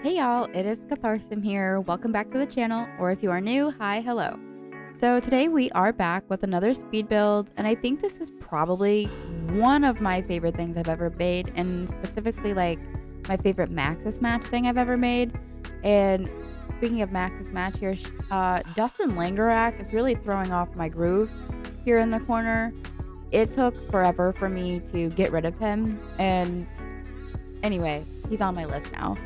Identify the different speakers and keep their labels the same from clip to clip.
Speaker 1: Hey y'all, it is Catharsim here. Welcome back to the channel, or if you are new, hi, hello. So today we are back with another speed build, and I think this is probably one of my favorite things I've ever made, and specifically like my favorite Maxis match thing I've ever made. And speaking of Maxis match here, Dustin Langerak is really throwing off my groove here in the corner. It took forever for me to get rid of him, and anyway, he's on my list now.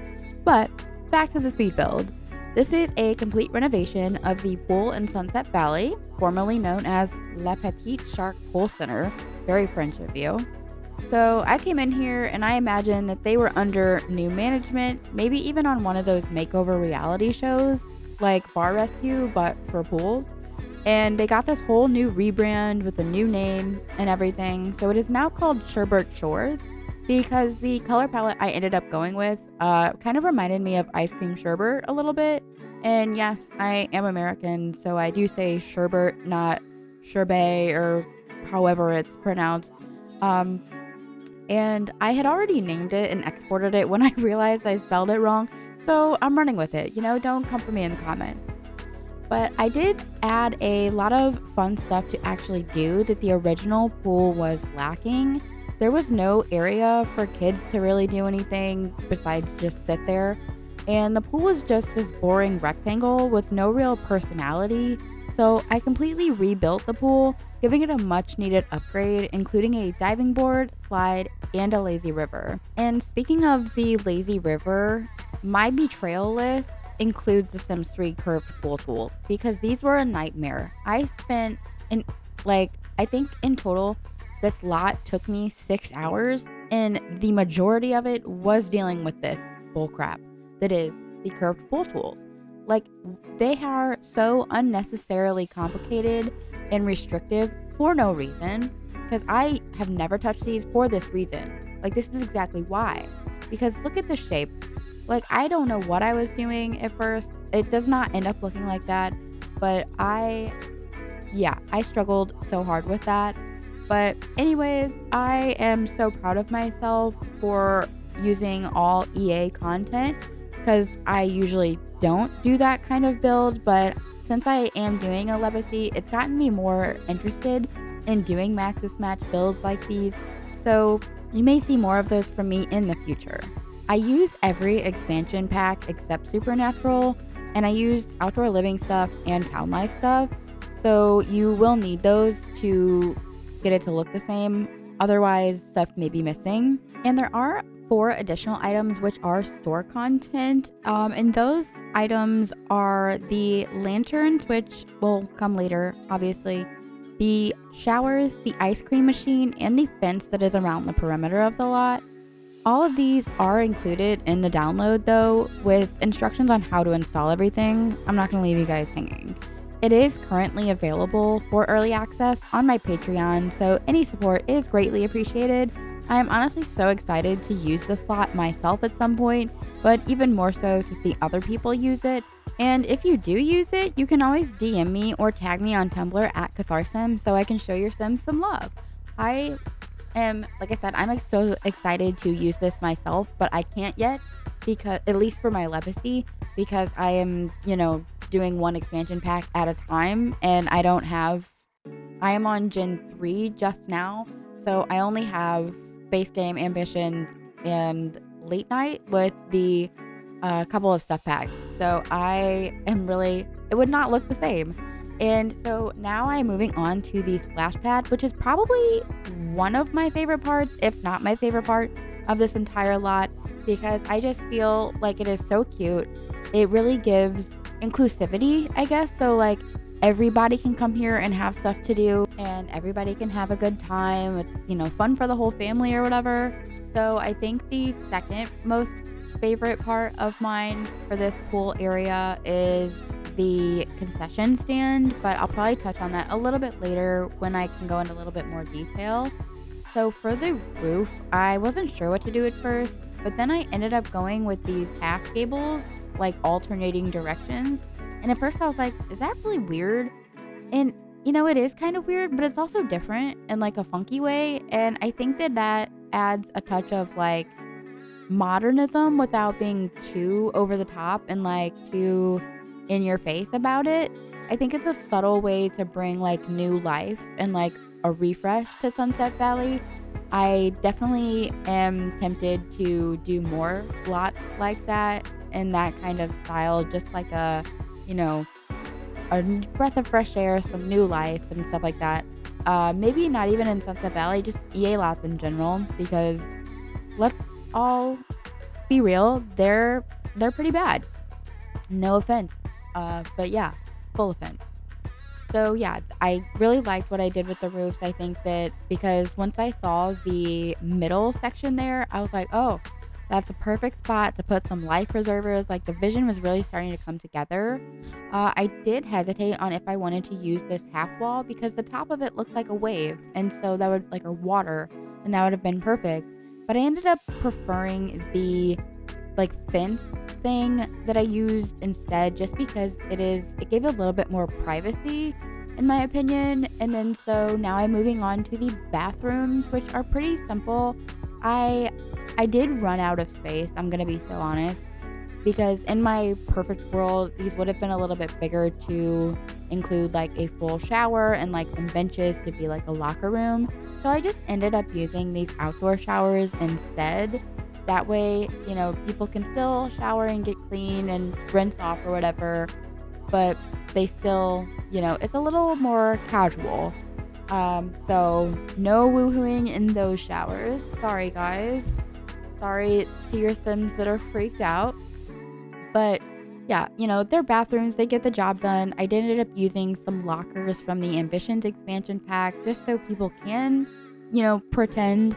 Speaker 1: But back to the speed build. This is a complete renovation of the pool in Sunset Valley, formerly known as La Petite Shark Pool Center. Very French of you. So I came in here and I imagined that they were under new management, maybe even on one of those makeover reality shows like Bar Rescue, but for pools. And they got this whole new rebrand with a new name and everything. So it is now called Sherbert Shores, because the color palette I ended up going with kind of reminded me of ice cream sherbet a little bit. And yes, I am American, so I do say sherbet, not sherbet, or however it's pronounced. And I had already named it and exported it when I realized I spelled it wrong, so I'm running with it. Don't come for me in the comments. But I did add a lot of fun stuff to actually do that the original pool was lacking. There was no area for kids to really do anything besides just sit there. And the pool was just this boring rectangle with no real personality. So I completely rebuilt the pool, giving it a much needed upgrade, including a diving board, slide, and a lazy river. And speaking of the lazy river, my betrayal list includes the Sims 3 curved pool tools, because these were a nightmare. I spent I think in total, this lot took me 6 hours, and the majority of it was dealing with this bullcrap that is the curved pool tools. They are so unnecessarily complicated and restrictive for no reason, because I have never touched these for this reason. This is exactly why. Because look at the shape. I don't know what I was doing at first. It does not end up looking like that, but I struggled so hard with that. But anyways, I am so proud of myself for using all EA content, because I usually don't do that kind of build, but since I am doing a legacy, it's gotten me more interested in doing Maxis Match builds like these, so you may see more of those from me in the future. I used every expansion pack except Supernatural, and I used outdoor living stuff and town life stuff, so you will need those to get it to look the same. Otherwise, stuff may be missing. And there are 4 additional items which are store content, and those items are the lanterns, which will come later, obviously, the showers, the ice cream machine, and the fence that is around the perimeter of the lot. All of these are included in the download, though, with instructions on how to install everything. I'm not going to leave you guys hanging. It is currently available for early access on my Patreon, so any support is greatly appreciated. I am honestly so excited to use this slot myself at some point, but even more so to see other people use it. And if you do use it, you can always DM me or tag me on Tumblr at Catharsim so I can show your Sims some love. Like I said, I'm so excited to use this myself, but I can't yet, because at least for my legacy, because I am, doing one expansion pack at a time, and I am on Gen 3 just now, so I only have base game, ambitions, and late night with the couple of stuff packs. So it would not look the same. And so now I'm moving on to the splash pad, which is probably one of my favorite parts, if not my favorite part of this entire lot, because I just feel like it is so cute. It really gives inclusivity, I guess. So everybody can come here and have stuff to do, and everybody can have a good time. It's, fun for the whole family or whatever. So I think the second most favorite part of mine for this pool area is the concession stand, but I'll probably touch on that a little bit later when I can go into a little bit more detail. So for the roof, I wasn't sure what to do at first, but then I ended up going with these half gables, alternating directions. And at first I was like, is that really weird? And it is kind of weird, but it's also different in a funky way. And I think that adds a touch of modernism without being too over the top and like too in your face about it. I think it's a subtle way to bring like new life and like a refresh to Sunset Valley. I definitely am tempted to do more lots like that in that kind of style, just like you know, a breath of fresh air, some new life and stuff like that. Maybe not even in Sunset Valley, just EA lots in general, because let's all be real, they're pretty bad. No offense. But yeah, full offense. So yeah, I really liked what I did with the roofs. I think that because once I saw the middle section there, I was like, oh, that's a perfect spot to put some life preservers. Like the vision was really starting to come together. I did hesitate on if I wanted to use this half wall because the top of it looks like a wave. And so that would like, or water, and that would have been perfect. But I ended up preferring the like fence thing that I used instead, just because it gave a little bit more privacy in my opinion. And then so now I'm moving on to the bathrooms, which are pretty simple. I did run out of space, I'm gonna be so honest, because in my perfect world these would have been a little bit bigger to include like a full shower and like some benches to be like a locker room. So I just ended up using these outdoor showers instead. That way, people can still shower and get clean and rinse off or whatever, but they still, it's a little more casual. So no woohooing in those showers. Sorry, guys. Sorry to your Sims that are freaked out. But yeah, their bathrooms, they get the job done. I did end up using some lockers from the Ambitions expansion pack just so people can, pretend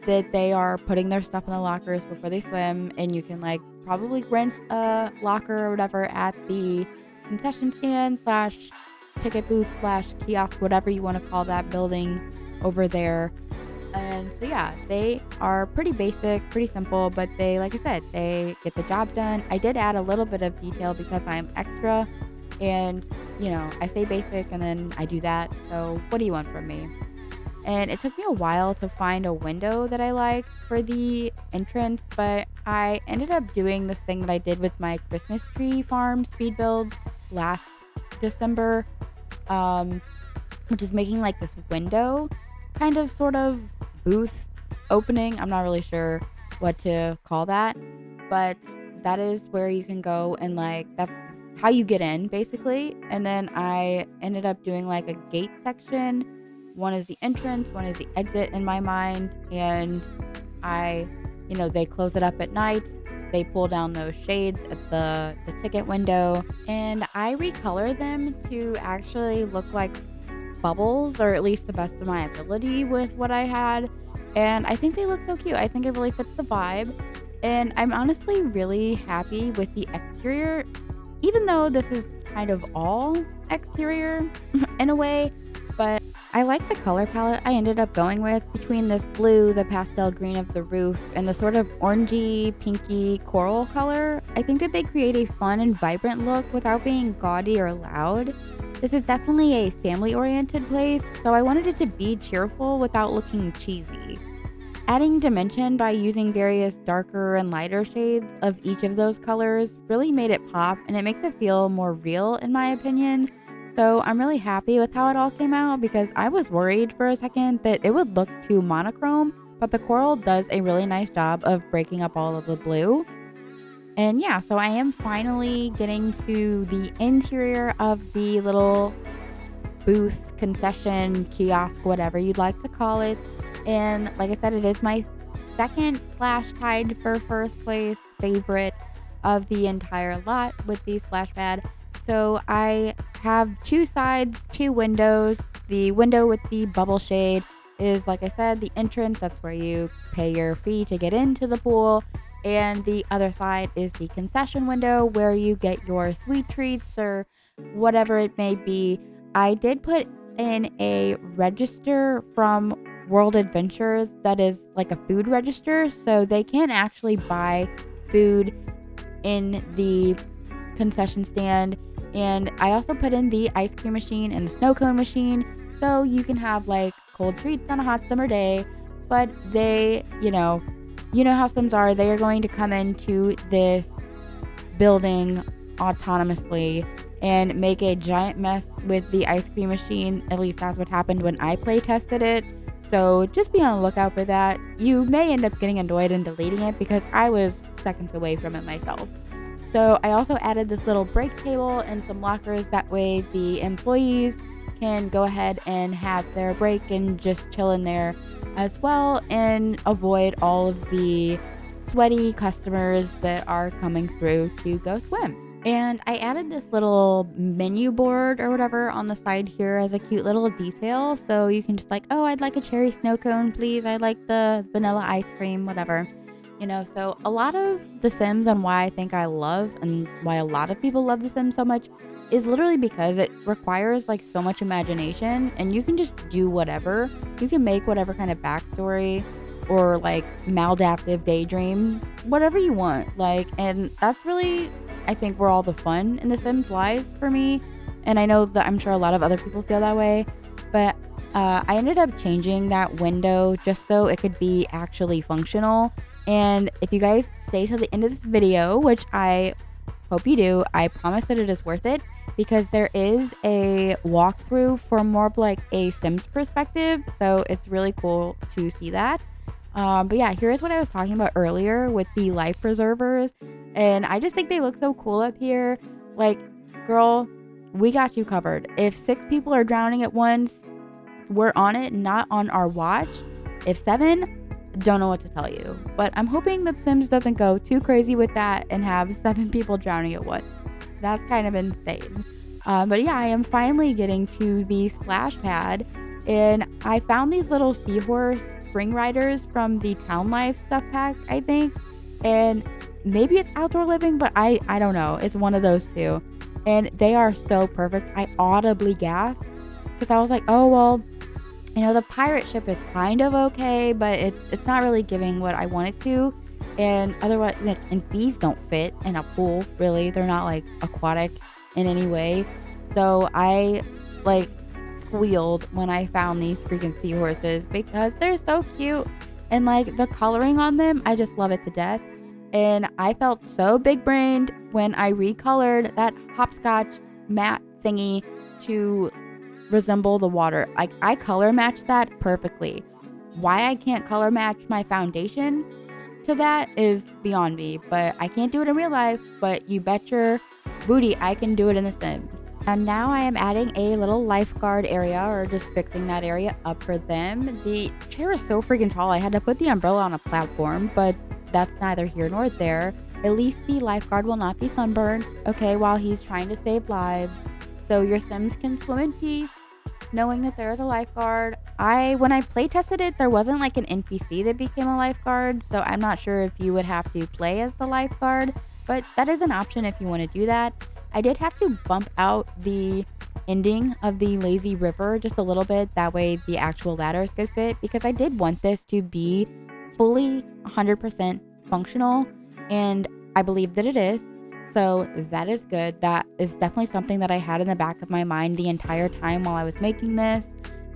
Speaker 1: that they are putting their stuff in the lockers before they swim, and you can like probably rent a locker or whatever at the concession stand / ticket booth / kiosk, whatever you want to call that building over there. And so yeah, they are pretty basic, pretty simple, but they, like I said, they get the job done. I did add a little bit of detail because I'm extra, and I say basic and then I do that. So what do you want from me? And it took me a while to find a window that I liked for the entrance, but I ended up doing this thing that I did with my Christmas tree farm Speedbuild last December, which is making like this window kind of sort of booth opening. I'm not really sure what to call that, but that is where you can go and like that's how you get in basically. And then I ended up doing like a gate section. One is the entrance, one is the exit in my mind. And they close it up at night. They pull down those shades at the ticket window. And I recolor them to actually look like bubbles, or at least the best of my ability with what I had. And I think they look so cute. I think it really fits the vibe. And I'm honestly really happy with the exterior, even though this is kind of all exterior in a way. But I like the color palette I ended up going with between this blue, the pastel green of the roof, and the sort of orangey, pinky coral color. I think that they create a fun and vibrant look without being gaudy or loud. This is definitely a family-oriented place, so I wanted it to be cheerful without looking cheesy. Adding dimension by using various darker and lighter shades of each of those colors really made it pop, and it makes it feel more real in my opinion. So I'm really happy with how it all came out, because I was worried for a second that it would look too monochrome, but the coral does a really nice job of breaking up all of the blue. And yeah, so I am finally getting to the interior of the little booth, concession, kiosk, whatever you'd like to call it. And like I said, it is my second / tied for first place favorite of the entire lot with the splash pad. So I have two sides, two windows. The window with the bubble shade is, like I said, the entrance. That's where you pay your fee to get into the pool. And the other side is the concession window where you get your sweet treats or whatever it may be. I did put in a register from World Adventures that is like a food register, so they can actually buy food in the concession stand. And I also put in the ice cream machine and the snow cone machine, so you can have like cold treats on a hot summer day. But they, you know how Sims are. They are going to come into this building autonomously and make a giant mess with the ice cream machine. At least that's what happened when I play tested it. So just be on the lookout for that. You may end up getting annoyed and deleting it because I was seconds away from it myself. So I also added this little break table and some lockers. That way the employees can go ahead and have their break and just chill in there as well and avoid all of the sweaty customers that are coming through to go swim. And I added this little menu board or whatever on the side here as a cute little detail. So you can just like, oh, I'd like a cherry snow cone, please. I'd like the vanilla ice cream, whatever. You know, so a lot of The Sims and why I think I love and why a lot of people love The Sims so much is literally because it requires like so much imagination and you can just do whatever. You can make whatever kind of backstory or like maladaptive daydream, whatever you want. Like, and that's really, I think, where all the fun in The Sims lies for me. And I know that I'm sure a lot of other people feel that way, but I ended up changing that window just so it could be actually functional. And if you guys stay till the end of this video, which I hope you do, I promise that it is worth it because there is a walkthrough for more of like a Sims perspective. So it's really cool to see that. But yeah, here's what I was talking about earlier with the life preservers. And I just think they look so cool up here. Like, girl, we got you covered. If 6 people are drowning at once, we're on it, not on our watch. If 7, don't know what to tell you. But I'm hoping that Sims doesn't go too crazy with that and have 7 people drowning at once. That's kind of insane. But yeah, I am finally getting to the splash pad. And I found these little seahorse spring riders from the Town Life stuff pack, I think. And maybe it's outdoor living, but I don't know. It's one of those two. And they are so perfect. I audibly gasped because I was like, oh, well, you know, the pirate ship is kind of okay, but it's not really giving what I want it to. And otherwise, and bees don't fit in a pool, really. They're not like aquatic in any way. So I like squealed when I found these freaking seahorses because they're so cute. And like the coloring on them, I just love it to death. And I felt so big brained when I recolored that hopscotch matte thingy to resemble the water. Like, I color matched that perfectly. Why I can't color match my foundation to that is beyond me, but I can't do it in real life. But you bet your booty I can do it in The Sims. And now I am adding a little lifeguard area, or just fixing that area up for them. The chair is so freaking tall, I had to put the umbrella on a platform, but that's neither here nor there. At least the lifeguard will not be sunburned, okay, while he's trying to save lives. So your Sims can swim in peace, knowing that there is a lifeguard. When I play tested it, there wasn't like an NPC that became a lifeguard, so I'm not sure if you would have to play as the lifeguard, but that is an option if you want to do that. I did have to bump out the ending of the lazy river just a little bit, that way the actual ladders could fit, because I did want this to be fully 100% functional, and I believe that it is. So that is good. That is definitely something that I had in the back of my mind the entire time while I was making this.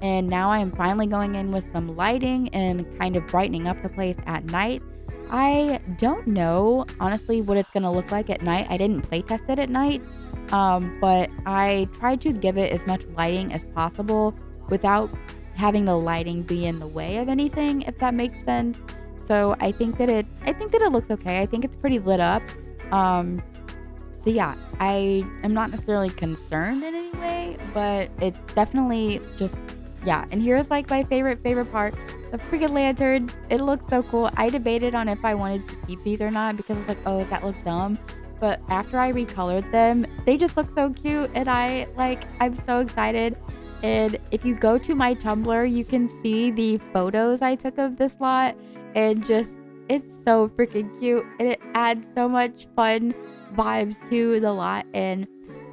Speaker 1: And now I am finally going in with some lighting and kind of brightening up the place at night. I don't know, honestly, what it's going to look like at night. I didn't play test it at night, but I tried to give it as much lighting as possible without having the lighting be in the way of anything, if that makes sense. So I think that it looks okay. I think it's pretty lit up. So yeah, I am not necessarily concerned in any way, but it's definitely just, yeah. And here's like my favorite part, the freaking lantern. It looks so cool. I debated on if I wanted to keep these or not because it's like, oh, does that look dumb? But after I recolored them, they just look so cute, and I'm so excited. And if you go to my Tumblr, you can see the photos I took of this lot, and just, it's so freaking cute, and it adds so much fun vibes to the lot. And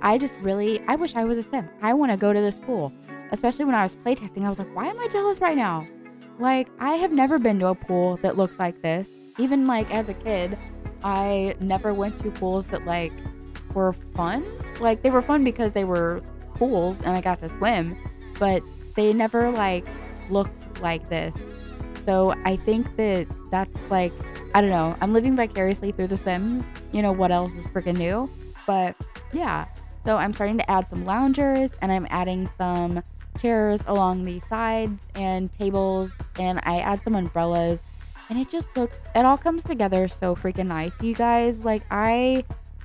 Speaker 1: I wish I was a Sim. I want to go to this pool, especially when I was playtesting. I was like, why am I jealous right now? Like, I have never been to a pool that looks like this. Even like as a kid, I never went to pools that like were fun. Like, they were fun because they were pools and I got to swim, but they never like looked like this. So I think that that's like I don't know. I'm living vicariously through The Sims. You know, what else is freaking new? But yeah. So I'm starting to add some loungers, and I'm adding some chairs along the sides and tables, and I add some umbrellas, and it all comes together so freaking nice, you guys. Like, I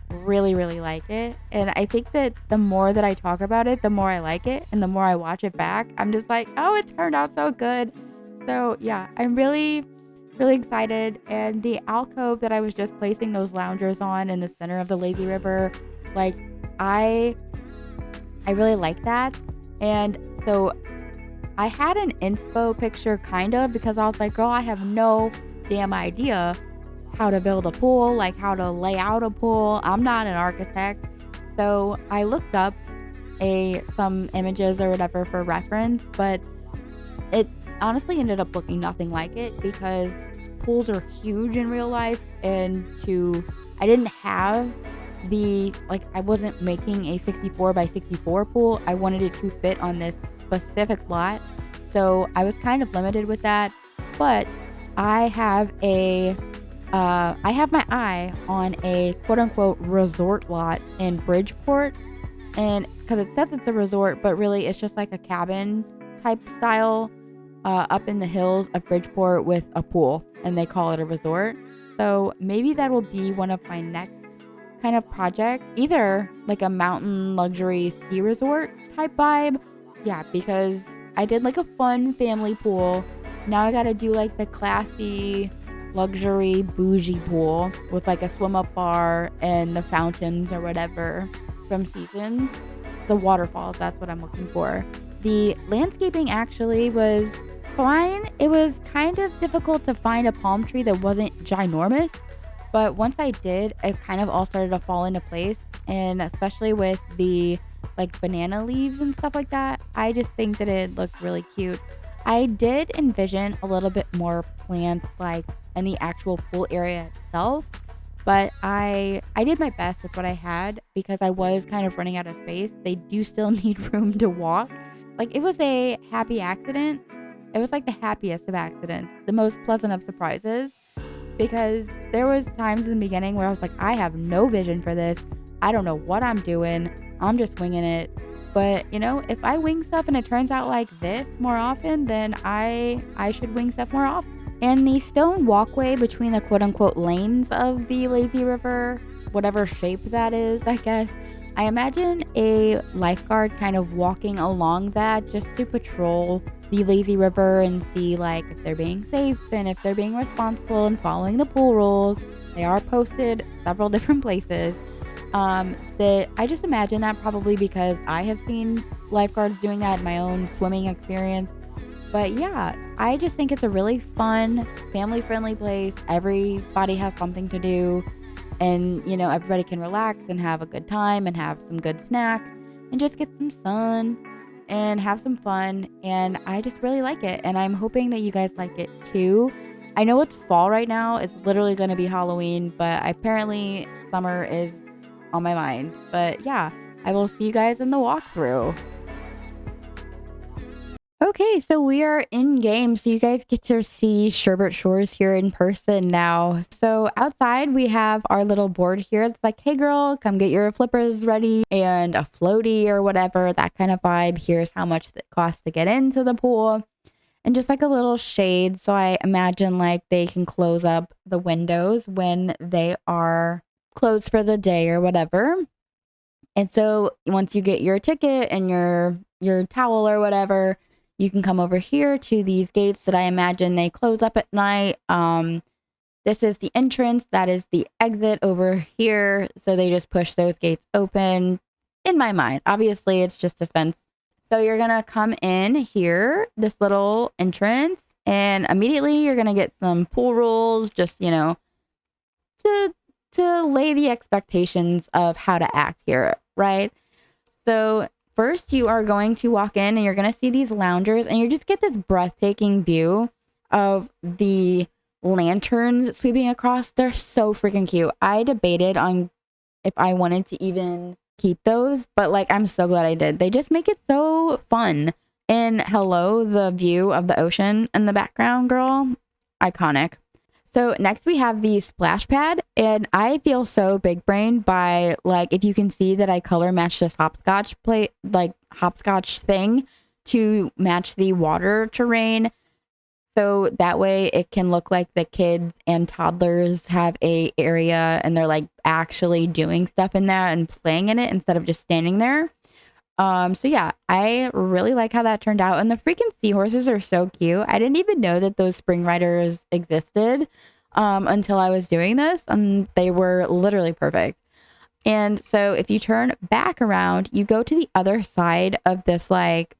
Speaker 1: really, really like it. And I think that the more that I talk about it, the more I like it. And the more I watch it back, I'm just like, oh, it turned out so good. So yeah, I'm really, really excited. And the alcove that I was just placing those loungers on in the center of the lazy river, like, I really like that. And so I had an inspo picture kind of, because I was like, girl, I have no damn idea how to build a pool, like how to lay out a pool. I'm not an architect. So I looked up some images or whatever for reference, but it honestly ended up looking nothing like it, because pools are huge in real life, and I didn't have I wasn't making a 64 by 64 pool. I wanted it to fit on this specific lot. So I was kind of limited with that, but I have my eye on a quote unquote resort lot in Bridgeport. And because it says it's a resort, but really it's just like a cabin type style up in the hills of Bridgeport with a pool, and they call it a resort. So maybe that will be one of my next kind of projects, either like a mountain luxury ski resort type vibe. Yeah, because I did like a fun family pool. Now I gotta do like the classy luxury bougie pool with like a swim up bar and the fountains or whatever from Seasons. The waterfalls, that's what I'm looking for. The landscaping actually was fine. It was kind of difficult to find a palm tree that wasn't ginormous, but once I did, it kind of all started to fall into place. And especially with the like banana leaves and stuff like that, I just think that it looked really cute. I did envision a little bit more plants like in the actual pool area itself, but I did my best with what I had, because I was kind of running out of space. They do still need room to walk. Like, it was a happy accident. It was like the happiest of accidents, the most pleasant of surprises, because there was times in the beginning where I was like, I have no vision for this. I don't know what I'm doing. I'm just winging it. But, you know, if I wing stuff and it turns out like this more often, then I should wing stuff more often. And the stone walkway between the quote-unquote lanes of the lazy river, whatever shape that is, I guess, I imagine a lifeguard kind of walking along that just to patrol the lazy river and see like if they're being safe and if they're being responsible and following the pool rules. They are posted several different places. That I just imagine that, probably because I have seen lifeguards doing that in my own swimming experience. But yeah, I just think it's a really fun, family-friendly place. Everybody has something to do, and you know, everybody can relax and have a good time and have some good snacks and just get some sun and have some fun. And I just really like it, and I'm hoping that you guys like it too. I know it's fall right now. It's literally going to be Halloween, but apparently summer is on my mind. But yeah, I will see you guys in the walkthrough. Okay, so we are in game, so you guys get to see Sherbert Shores here in person now. So outside we have our little board here. It's like, hey girl, come get your flippers ready and a floaty or whatever, that kind of vibe. Here's how much it costs to get into the pool. And just like a little shade, so I imagine like they can close up the windows when they are closed for the day or whatever. And so once you get your ticket and your towel or whatever, you can come over here to these gates that I imagine they close up at night. This is the entrance. That is the exit over here. So they just push those gates open in my mind. Obviously, it's just a fence. So you're going to come in here, this little entrance, and immediately you're going to get some pool rules, just, you know, to lay the expectations of how to act here, right? So first, you are going to walk in and you're going to see these loungers, and you just get this breathtaking view of the lanterns sweeping across. They're so freaking cute. I debated on if I wanted to even keep those, but like, I'm so glad I did. They just make it so fun. And hello, the view of the ocean in the background, girl. Iconic. So next we have the splash pad, and I feel so big brained by, like, if you can see that I color match this hopscotch thing to match the water terrain. So that way it can look like the kids and toddlers have a area and they're like actually doing stuff in there and playing in it instead of just standing there. So yeah, I really like how that turned out. And the freaking seahorses are so cute. I didn't even know that those spring riders existed until I was doing this, and they were literally perfect. And so if you turn back around, you go to the other side of this like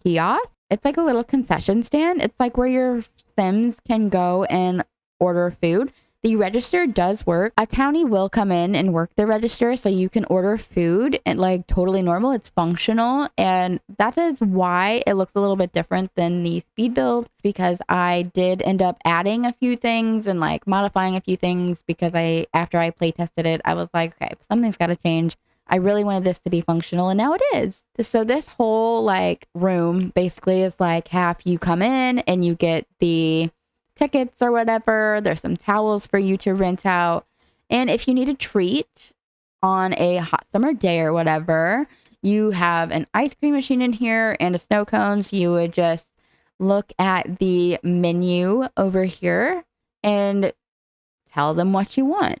Speaker 1: kiosk. It's like a little concession stand. It's like where your Sims can go and order food. The register does work. A townie will come in and work the register so you can order food and like totally normal. It's functional. And that is why it looks a little bit different than the Speedbuild, because I did end up adding a few things and like modifying a few things because after I play tested it, I was like, okay, something's got to change. I really wanted this to be functional, and now it is. So this whole like room basically is like half you come in and you get the tickets or whatever. There's some towels for you to rent out. And if you need a treat on a hot summer day or whatever, you have an ice cream machine in here and a snow cone. So you would just look at the menu over here and tell them what you want.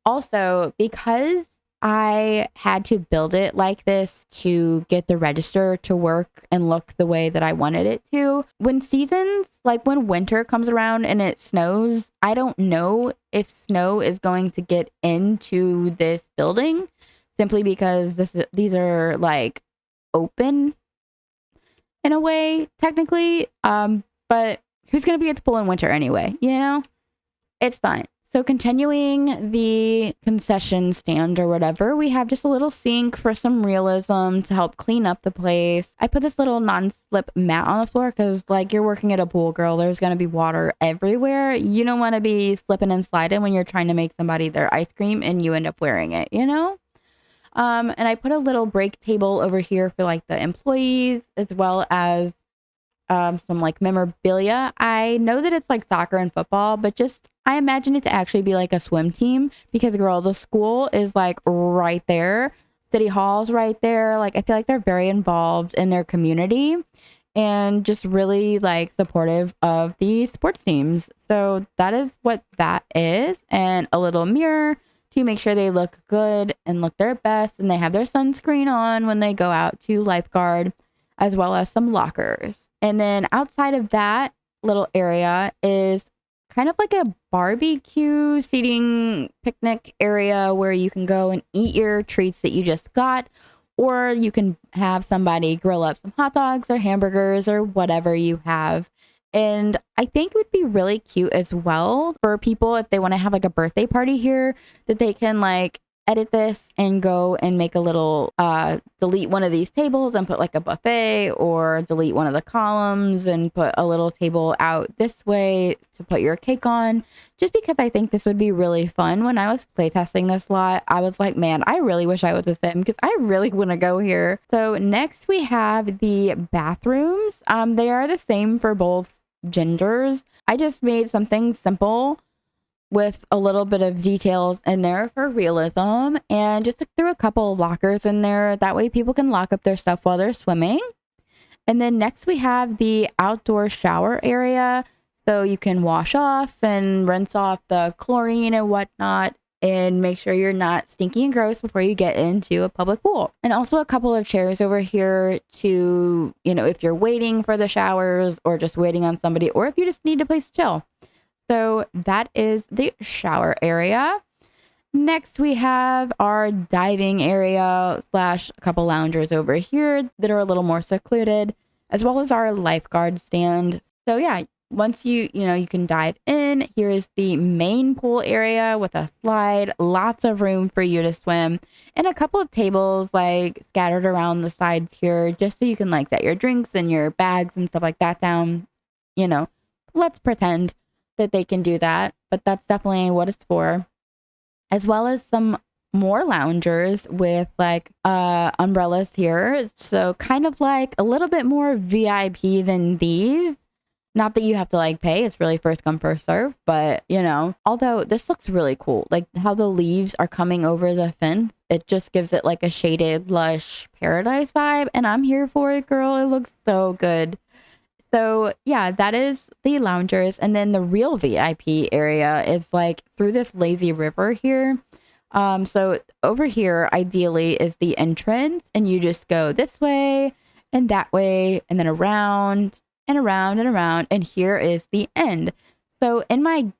Speaker 1: Also, because I had to build it like this to get the register to work and look the way that I wanted it to. When seasons, like when winter comes around and it snows, I don't know if snow is going to get into this building simply because these are like open in a way, technically. But who's going to be at the pool in winter anyway? You know, it's fine. So continuing the concession stand or whatever, we have just a little sink for some realism to help clean up the place. I put this little non-slip mat on the floor because like you're working at a pool, girl. There's going to be water everywhere. You don't want to be slipping and sliding when you're trying to make somebody their ice cream and you end up wearing it, you know? And I put a little break table over here for like the employees as well as some like memorabilia. I know that it's like soccer and football, but I imagine it to actually be like a swim team because, girl, the school is like right there. City Hall's right there. Like, I feel like they're very involved in their community and just really like supportive of the sports teams. So that is what that is. And a little mirror to make sure they look good and look their best. And they have their sunscreen on when they go out to lifeguard, as well as some lockers. And then outside of that little area is kind of like a barbecue seating picnic area where you can go and eat your treats that you just got, or you can have somebody grill up some hot dogs or hamburgers or whatever you have. And I think it would be really cute as well for people if they want to have like a birthday party here, that they can like edit this and go and make a little delete one of these tables and put like a buffet, or delete one of the columns and put a little table out this way to put your cake on, just because I think this would be really fun. When I was playtesting this lot, I was like, man, I really wish I was a sim because I really want to go here. So next we have the bathrooms. They are the same for both genders. I just made something simple with a little bit of details in there for realism, and just threw a couple of lockers in there. That way people can lock up their stuff while they're swimming. And then next we have the outdoor shower area. So you can wash off and rinse off the chlorine and whatnot and make sure you're not stinky and gross before you get into a public pool. And also a couple of chairs over here to, you know, if you're waiting for the showers or just waiting on somebody, or if you just need a place to chill. So that is the shower area. Next, we have our diving area / a couple loungers over here that are a little more secluded, as well as our lifeguard stand. So yeah, once you can dive in. Here is the main pool area with a slide, lots of room for you to swim, and a couple of tables like scattered around the sides here, just so you can like set your drinks and your bags and stuff like that down. You know, let's pretend that they can do that, but that's definitely what it's for. As well as some more loungers with like umbrellas here, so kind of like a little bit more VIP than these. Not that you have to like pay, it's really first come, first serve, but you know, although this looks really cool. Like how the leaves are coming over the fence. It just gives it like a shaded, lush paradise vibe. And I'm here for it, girl. It looks so good. So yeah, that is the loungers. And then the real VIP area is like through this lazy river here. So over here, ideally, is the entrance, and you just go this way and that way, and then around and around and around, and here is the end. So in my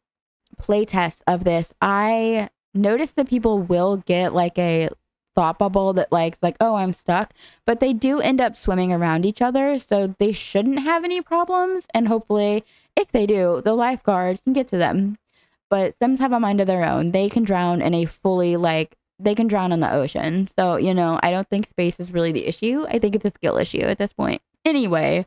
Speaker 1: playtest of this, I noticed that people will get like a thought bubble that like, oh, I'm stuck, but they do end up swimming around each other, so they shouldn't have any problems, and hopefully, if they do, the lifeguard can get to them. But Sims have a mind of their own. They can drown in a fully, like, they can drown in the ocean. So, you know, I don't think space is really the issue. I think it's a skill issue at this point. Anyway,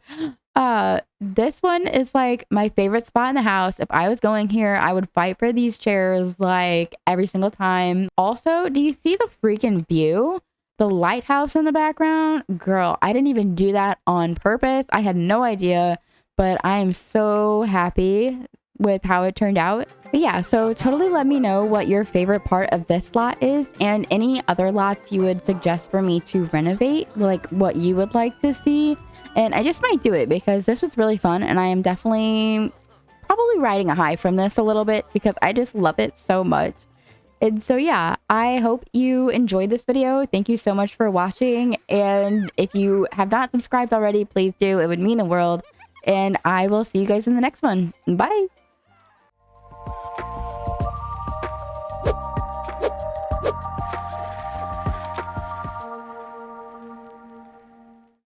Speaker 1: this one is like my favorite spot in the house. If I was going here, I would fight for these chairs like every single time. Also, do you see the freaking view? The lighthouse in the background? Girl, I didn't even do that on purpose. I had no idea, but I am so happy with how it turned out. But yeah, so totally let me know what your favorite part of this lot is and any other lots you would suggest for me to renovate, like what you would like to see. And I just might do it because this was really fun, and I am definitely probably riding a high from this a little bit because I just love it so much. And so yeah, I hope you enjoyed this video. Thank you so much for watching, and if you have not subscribed already, please do. It would mean the world. And I will see you guys in the next one. Bye.